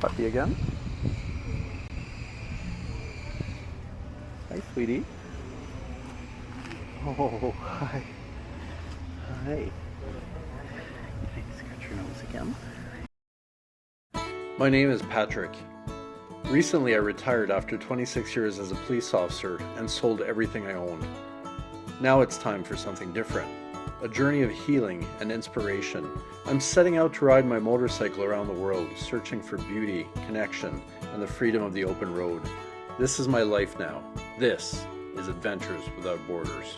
Puppy again. Hi, sweetie. Oh, hi. Hi. Scratch your nose again. My name is Patrick. Recently, I retired after 26 years as a police officer and sold everything I owned. Now it's time for something different. A journey of healing and inspiration. I'm setting out to ride my motorcycle around the world, searching for beauty, connection, and the freedom of the open road. This is my life now. This is Adventures Without Borders.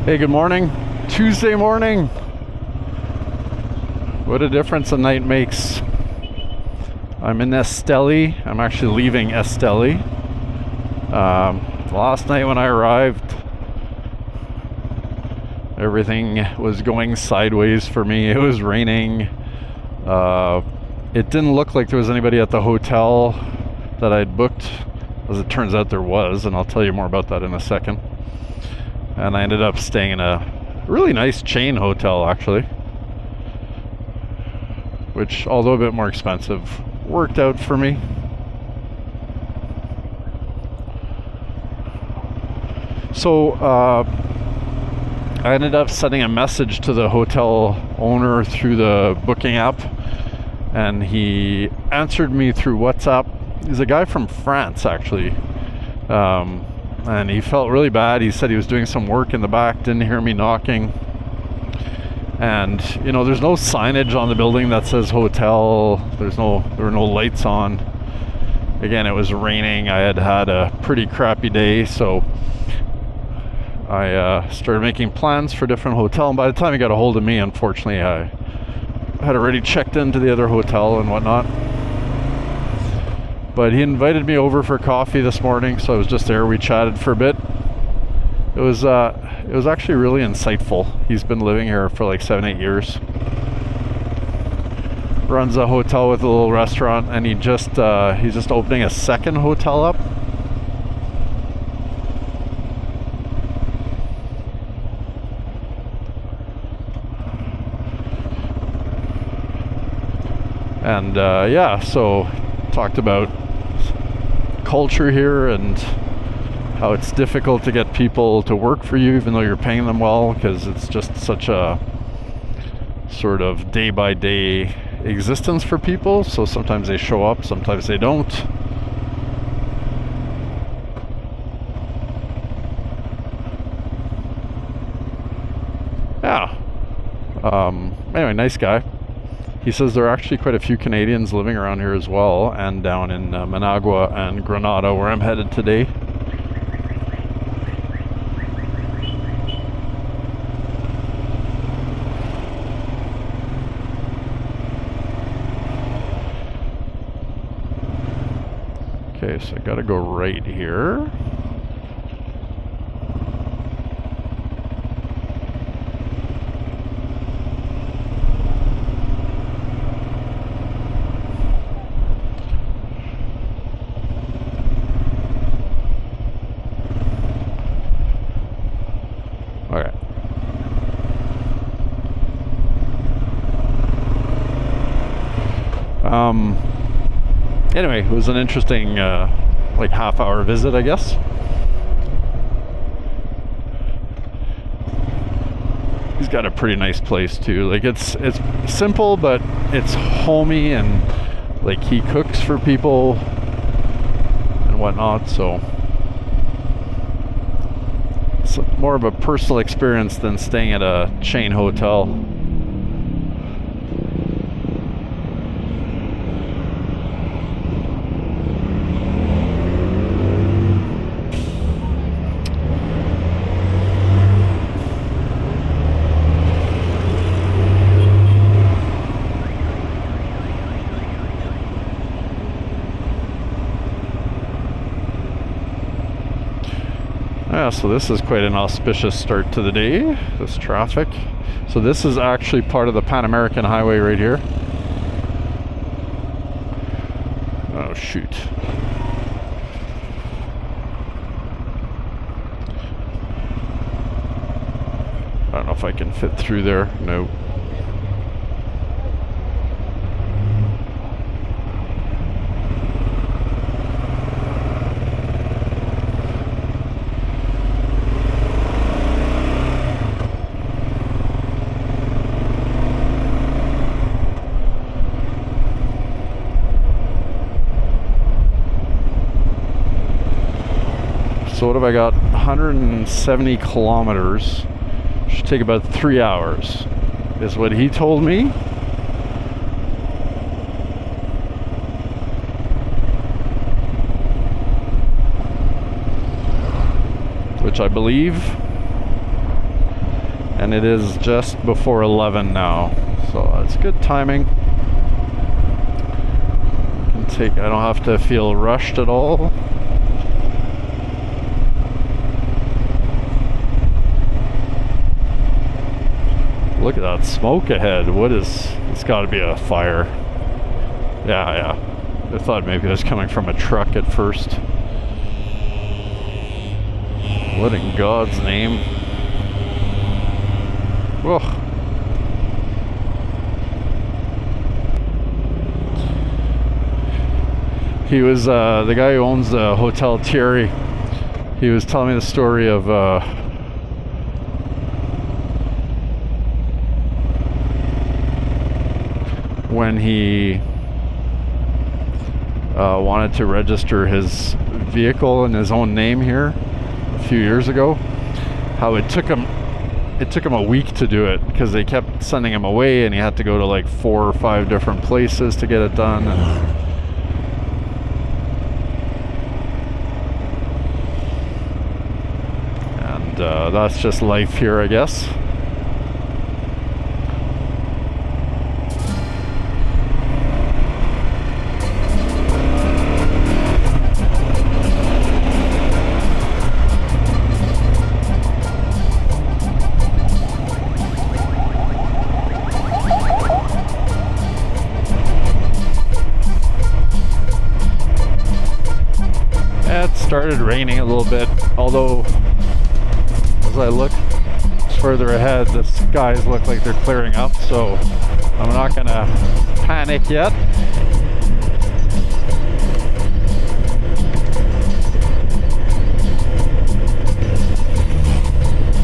Hey, good morning. Tuesday morning. What a difference a night makes. I'm in Esteli. I'm actually leaving Esteli. Last night when I arrived, everything was going sideways for me. It was raining. It didn't look like there was anybody at the hotel that I'd booked. As it turns out, there was, and I'll tell you more about that in a second. And I ended up staying in a really nice chain hotel, actually, which, although a bit more expensive, worked out for me. So I ended up sending a message to the hotel owner through the booking app, and he answered me through WhatsApp. He's a guy from France, actually. And he felt really bad. He said he was doing some work in the back, didn't hear me knocking. And, you know, there's no signage on the building that says hotel. There were no lights on. Again, it was raining. I had had a pretty crappy day, so I started making plans for a different hotel. And by the time he got a hold of me, unfortunately, I had already checked into the other hotel and whatnot. But he invited me over for coffee this morning, so I was just there. We chatted for a bit. It was actually really insightful. He's been living here for like 7-8 years. Runs a hotel with a little restaurant, and he's just opening a second hotel up. And so talked about culture here and how it's difficult to get people to work for you even though you're paying them well, because it's just such a sort of day by day existence for people. So sometimes they show up, sometimes they don't. Anyway, nice guy. He says there are actually quite a few Canadians living around here as well, and down in Managua and Granada, where I'm headed today. Okay, so I gotta go right here. Anyway, it was an interesting like half-hour visit, I guess. He's got a pretty nice place too. Like it's simple, but it's homey, and like he cooks for people and whatnot, so it's more of a personal experience than staying at a chain hotel. Yeah, so this is quite an auspicious start to the day, this traffic. So this is actually part of the Pan American Highway right here. Oh shoot. I don't know if I can fit through there. No. So what have I got? 170 kilometers. Should take about 3 hours, is what he told me. Which I believe. And it is just before 11 now. So that's good timing. I don't have to feel rushed at all. Look at that smoke ahead. What is... It's got to be a fire. Yeah. I thought maybe it was coming from a truck at first. What in God's name? Ugh. He was, the guy who owns the Hotel Thierry, he was telling me the story of... when he wanted to register his vehicle in his own name here a few years ago, how it took him a week to do it because they kept sending him away and he had to go to like 4 or 5 different places to get it done. And that's just life here, I guess. It started raining a little bit, although as I look further ahead, the skies look like they're clearing up, so I'm not gonna panic yet.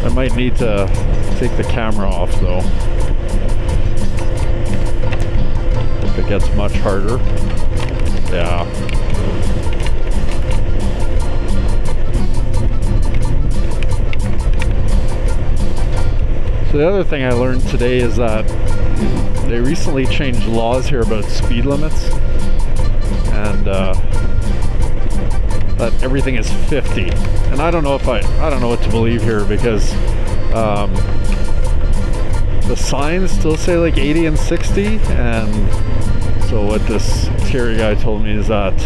I might need to take the camera off though, if it gets much harder. Yeah. So the other thing I learned today is that they recently changed laws here about speed limits, and that everything is 50. And I don't know what to believe here, because the signs still say like 80 and 60, and so what this Thierry guy told me is that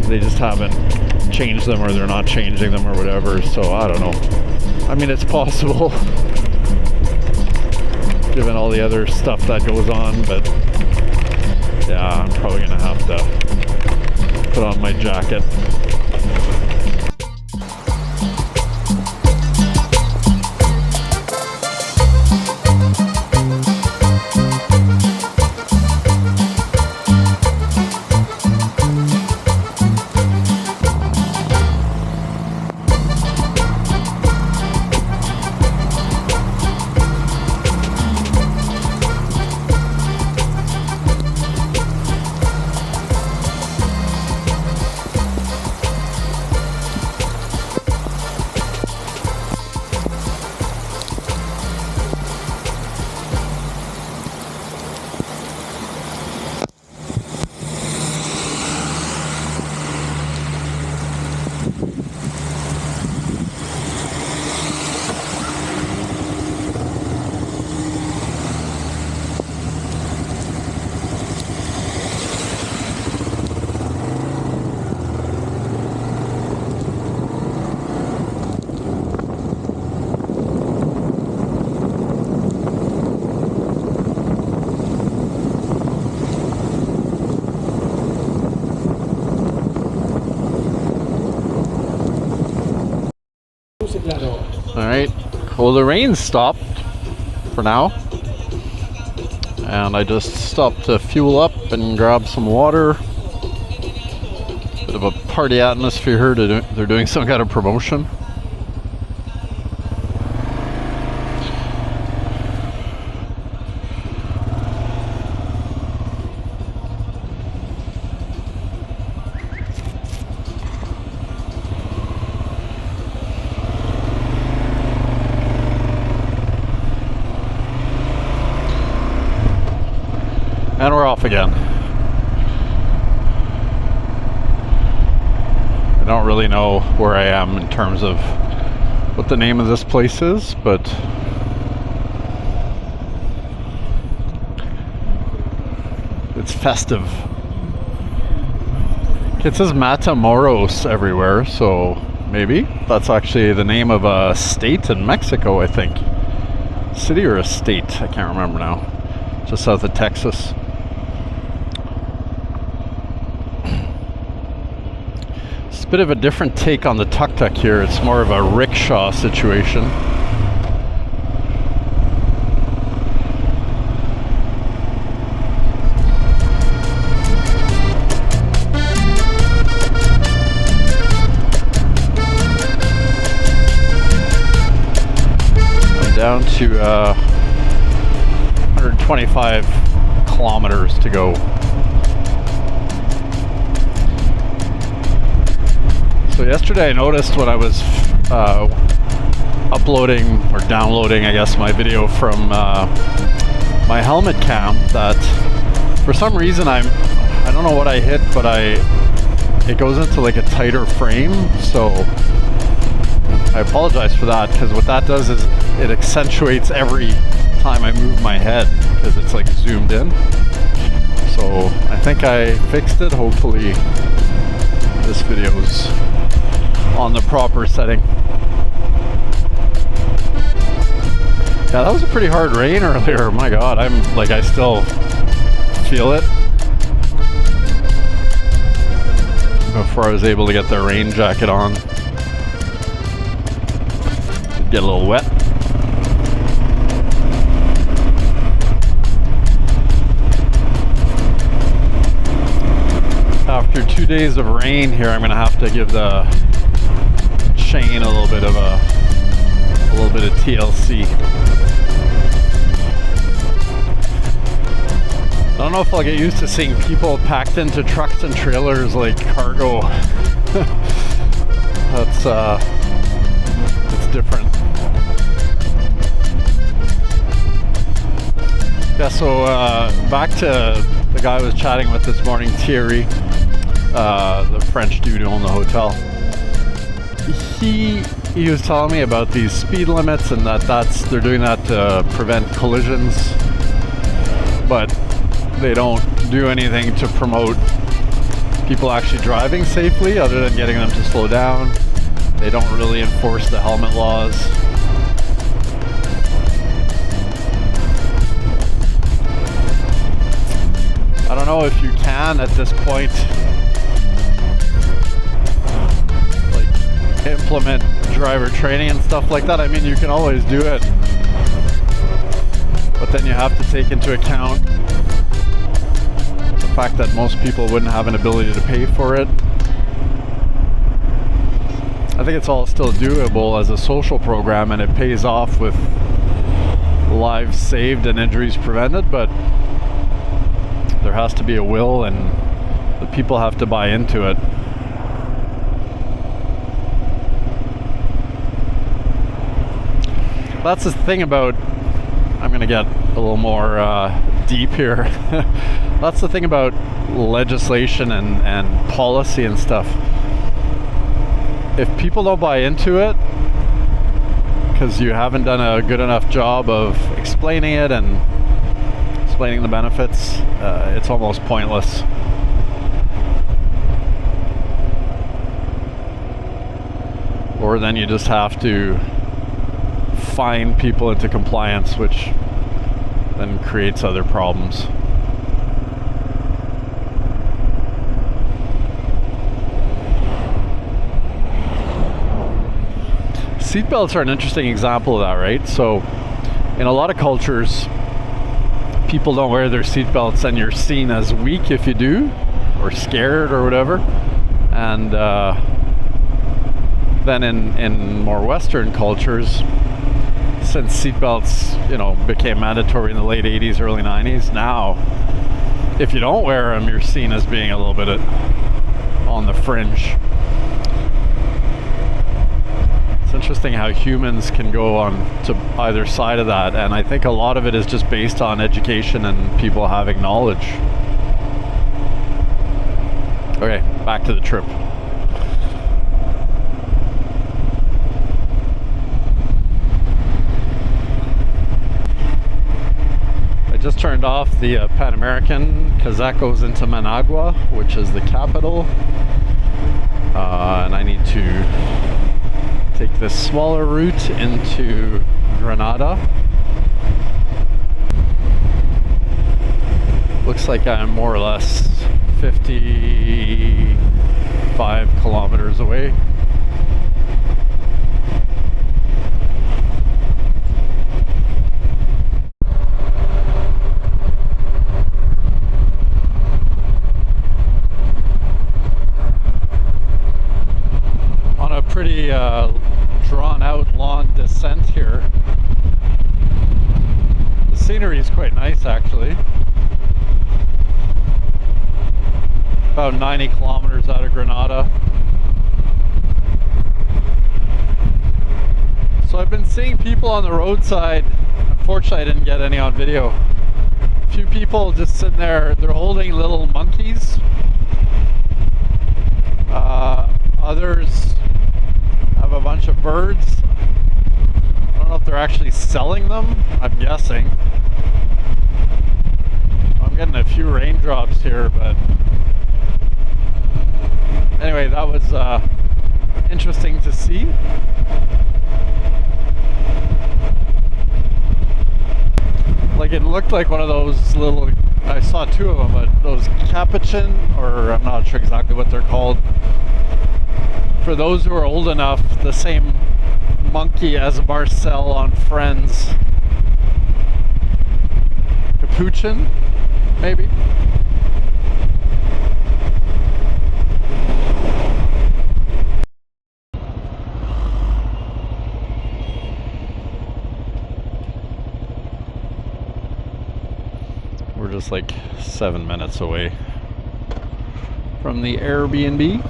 they just haven't changed them, or they're not changing them, or whatever. So I don't know. I mean, it's possible given all the other stuff that goes on, but yeah, I'm probably gonna have to put on my jacket. Well, the rain stopped for now, and I just stopped to fuel up and grab some water. Bit of a party atmosphere here. They're doing some kind of promotion. And we're off again. I don't really know where I am in terms of what the name of this place is, but it's festive. It says Matamoros everywhere, so maybe that's actually the name of a state in Mexico, I think. City or a state, I can't remember now. Just south of Texas. It's a bit of a different take on the tuk-tuk here. It's more of a rickshaw situation. I'm down to 125 kilometers to go. So yesterday I noticed when I was uploading or downloading, I guess, my video from my helmet cam that for some reason I don't know what I hit, but it goes into like a tighter frame. So I apologize for that, because what that does is it accentuates every time I move my head because it's like zoomed in. So I think I fixed it. Hopefully this video's on the proper setting. Yeah, that was a pretty hard rain earlier. My God, I still feel it. Before I was able to get the rain jacket on. Get a little wet. After 2 days of rain here, I'm gonna have to give the chain a little bit of TLC. I don't know if I'll get used to seeing people packed into trucks and trailers like cargo. It's different. Yeah, so back to the guy I was chatting with this morning, Thierry, the French dude who owned the hotel. He was telling me about these speed limits and they're doing that to prevent collisions, but they don't do anything to promote people actually driving safely other than getting them to slow down. They don't really enforce the helmet laws. I don't know if you can at this point like implement driver training and stuff like that. I mean, you can always do it, but then you have to take into account the fact that most people wouldn't have an ability to pay for it. I think it's all still doable as a social program, and it pays off with lives saved and injuries prevented, but there has to be a will and the people have to buy into it. That's the thing about, I'm gonna get a little more deep here. That's the thing about legislation and policy and stuff. If people don't buy into it because you haven't done a good enough job of explaining it and explaining the benefits, it's almost pointless. Or then you just have to fine people into compliance, which then creates other problems. seatbelts are an interesting example of that, right? So in a lot of cultures, people don't wear their seatbelts and you're seen as weak if you do, or scared or whatever. And then in more Western cultures, since seatbelts, became mandatory in the late 80s, early 90s, now if you don't wear them, you're seen as being a little bit on the fringe. It's interesting how humans can go on to either side of that, and I think a lot of it is just based on education and people having knowledge. Okay, back to the trip. I just turned off the Pan American because that goes into Managua, which is the capital, and I need to take this smaller route into Granada. Looks like I'm more or less 55 kilometers away. On a pretty drawn out long descent here. The scenery is quite nice, actually. About 90 kilometers out of Granada. So I've been seeing people on the roadside. Unfortunately, I didn't get any on video. A few people just sitting there, they're holding little monkeys. Others have a bunch of birds. I don't know if they're actually selling them. I'm guessing. I'm getting a few raindrops here, but anyway, that was interesting to see. Like, it looked like one of those little, I saw two of them, but those capuchin, or I'm not sure exactly what they're called. For those who are old enough, the same monkey as Marcel on Friends. Capuchin, maybe? We're just like 7 minutes away from the Airbnb.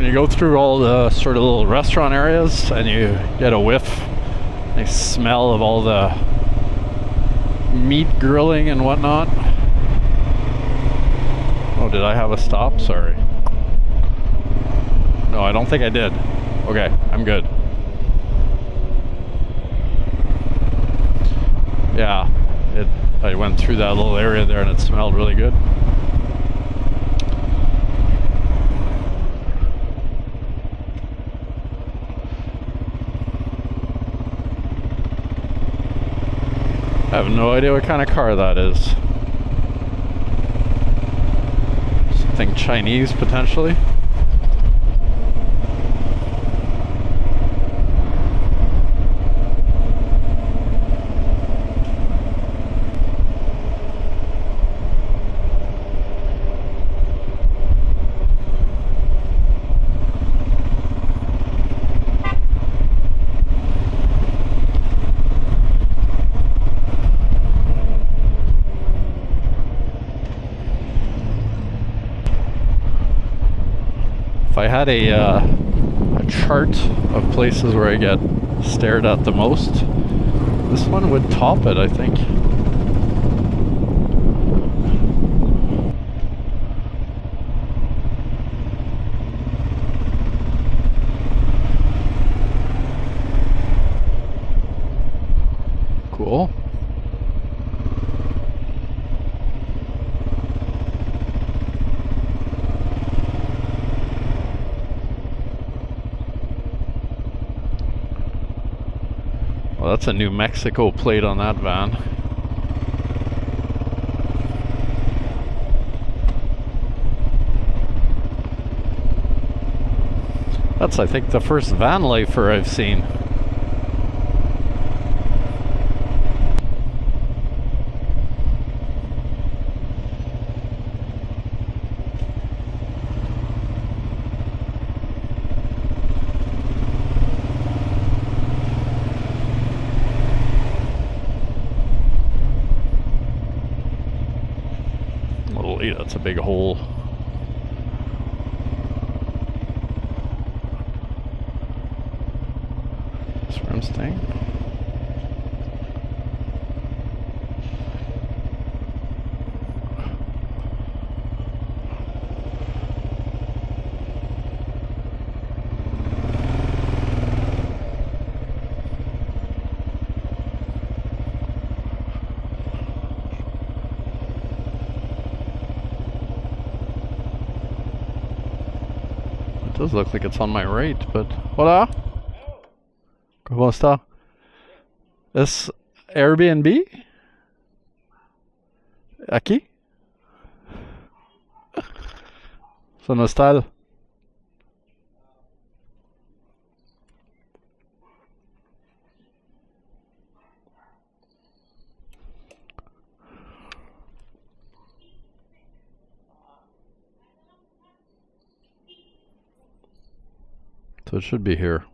You go through all the sort of little restaurant areas and you get a nice smell of all the meat grilling and whatnot. Oh, did I have a stop? Sorry. No, I don't think I did. Okay, I'm good. Yeah, I went through that little area there and it smelled really good. I have no idea what kind of car that is. Something Chinese, potentially. If I had a chart of places where I get stared at the most, this one would top it, I think. Cool. That's a New Mexico plate on that van. That's, I think, the first van lifer I've seen. Holy, that's a big hole. Thing. It does look like it's on my right, but hola. ¿Cómo está? ¿Es Airbnb? ¿Aquí? ¿So no está el... So it should be here.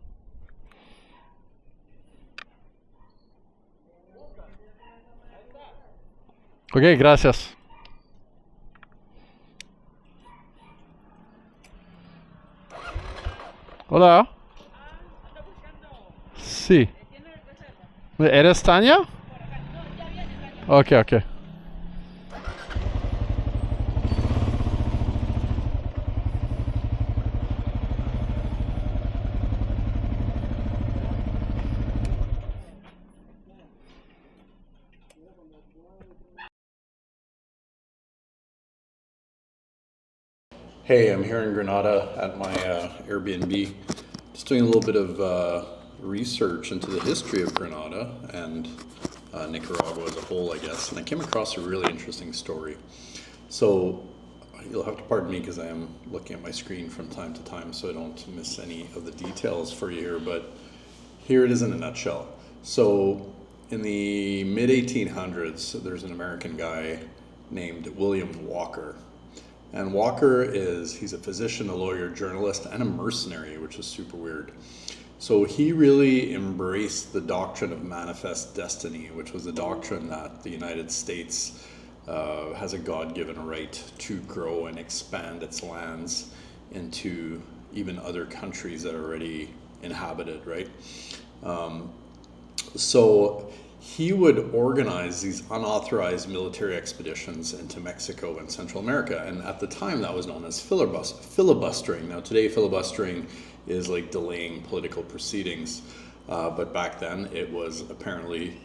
Ok, gracias. Hola. Sí. ¿Eres Tania? Ok, ok. Hey, I'm here in Granada at my Airbnb, just doing a little bit of research into the history of Granada and Nicaragua as a whole, I guess, and I came across a really interesting story. So you'll have to pardon me because I am looking at my screen from time to time so I don't miss any of the details for you here, but here it is in a nutshell. So in the mid-1800s, there's an American guy named William Walker. And Walker he's a physician, a lawyer, journalist, and a mercenary, which is super weird. So he really embraced the doctrine of manifest destiny, which was the doctrine that the United States has a God-given right to grow and expand its lands into even other countries that are already inhabited, right? So he would organize these unauthorized military expeditions into Mexico and Central America. And at the time, that was known as filibustering. Now, today, filibustering is like delaying political proceedings. But back then, it was apparently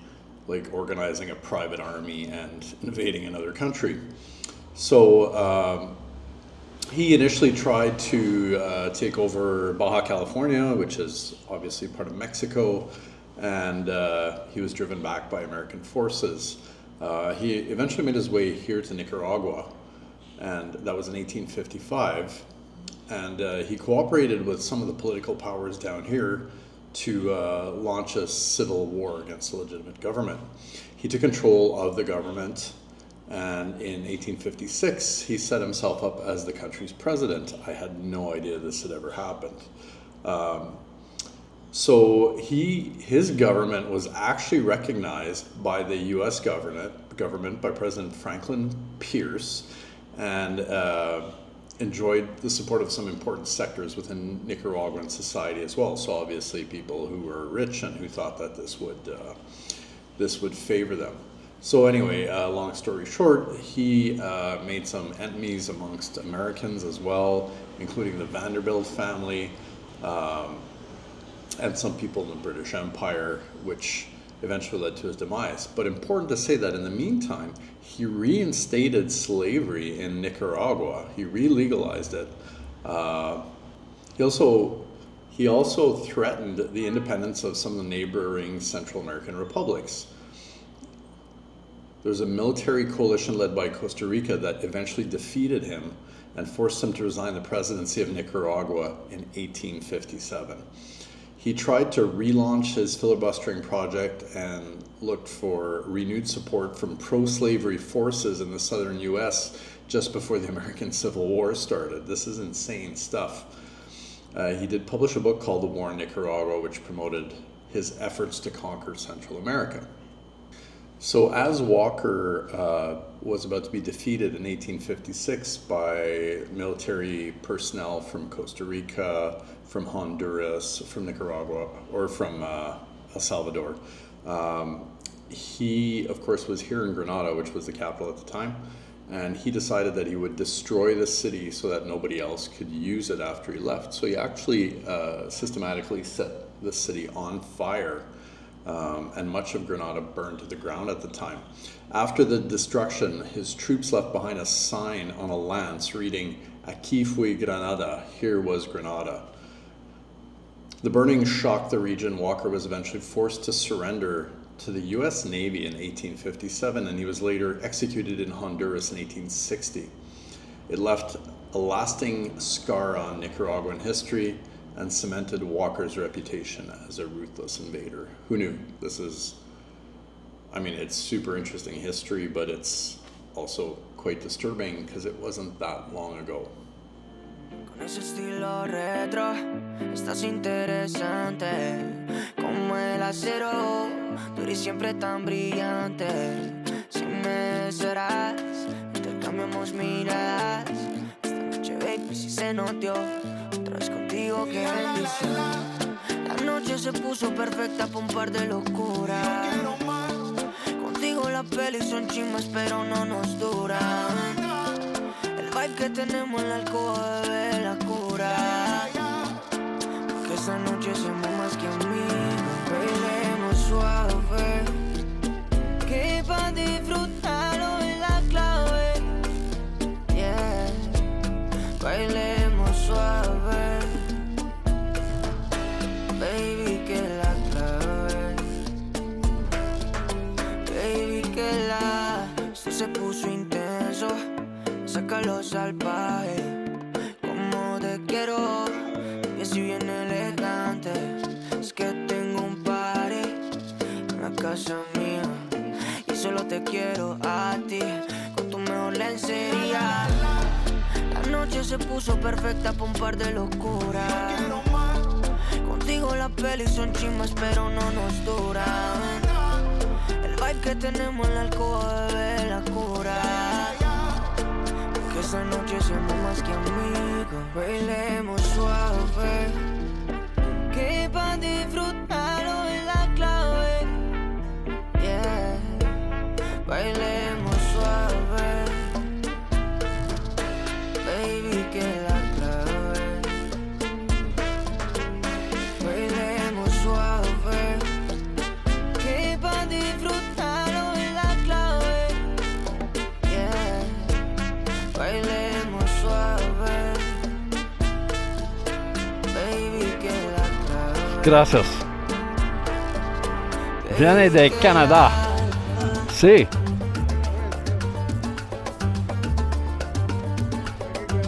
like organizing a private army and invading another country. So he initially tried to take over Baja California, which is obviously part of Mexico. And he was driven back by American forces. He eventually made his way here to Nicaragua, and that was in 1855. And he cooperated with some of the political powers down here to launch a civil war against the legitimate government. He took control of the government, and in 1856, he set himself up as the country's president. I had no idea this had ever happened. So his government was actually recognized by the U.S. government by President Franklin Pierce, and enjoyed the support of some important sectors within Nicaraguan society as well. So obviously people who were rich and who thought that this would favor them. So anyway, long story short, he made some enemies amongst Americans as well, including the Vanderbilt family, and some people in the British Empire, which eventually led to his demise. But important to say that in the meantime, he reinstated slavery in Nicaragua. He re-legalized it. He also threatened the independence of some of the neighboring Central American republics. There was a military coalition led by Costa Rica that eventually defeated him and forced him to resign the presidency of Nicaragua in 1857. He tried to relaunch his filibustering project and looked for renewed support from pro-slavery forces in the southern US just before the American Civil War started. This is insane stuff. He did publish a book called The War in Nicaragua, which promoted his efforts to conquer Central America. So as Walker was about to be defeated in 1856 by military personnel from Costa Rica, from Honduras, from Nicaragua, or from El Salvador, he, of course, was here in Granada, which was the capital at the time, and he decided that he would destroy the city so that nobody else could use it after he left. So he actually systematically set the city on fire, and much of Granada burned to the ground at the time. After the destruction, his troops left behind a sign on a lance reading, "Aquí fue Granada," here was Granada. The burning shocked the region. Walker was eventually forced to surrender to the US Navy in 1857, and he was later executed in Honduras in 1860. It left a lasting scar on Nicaraguan history and cemented Walker's reputation as a ruthless invader. Who knew? This is, I mean, it's super interesting history, but it's also quite disturbing because it wasn't that long ago. Con ese estilo retro, estás interesante, como el acero, duro y siempre tan brillante. Si me serás, intercambiamos miradas. Esta noche, baby, si se notió, otra vez contigo, qué bendición. La noche se puso perfecta pa' un par de locuras. Contigo las pelis son chismes, pero no nos duran. El vibe que tenemos en la alcoba, bebé, la cura. Porque esta noche somos más que amigos. Bailemos suave, que pa' disfrutarlo es la clave. Yeah, bailemos suave, baby, que la clave. Baby, que esto se puso intenso. Saca lo salvaje, como te quiero, y así bien elegante. Es que tengo un party en la casa mía, y solo te quiero a ti, con tu mejor lencería. La noche se puso perfecta pa' un par de locuras. Contigo las pelis son chismes, pero no nos duran. El vibe que tenemos en la alcoba, bebé, la cura. Que esta noche somos más que amigos. Bailemos suave, que pa' disfrutarlo es la clave. Yeah, bailemos suave, baby, que la clave. Bailemos suave, que pa' disfrutarlo es la clave. Yeah, bailemos suave, baby, que la clave. Gracias. Viene de Canadá. Sí.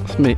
Es mi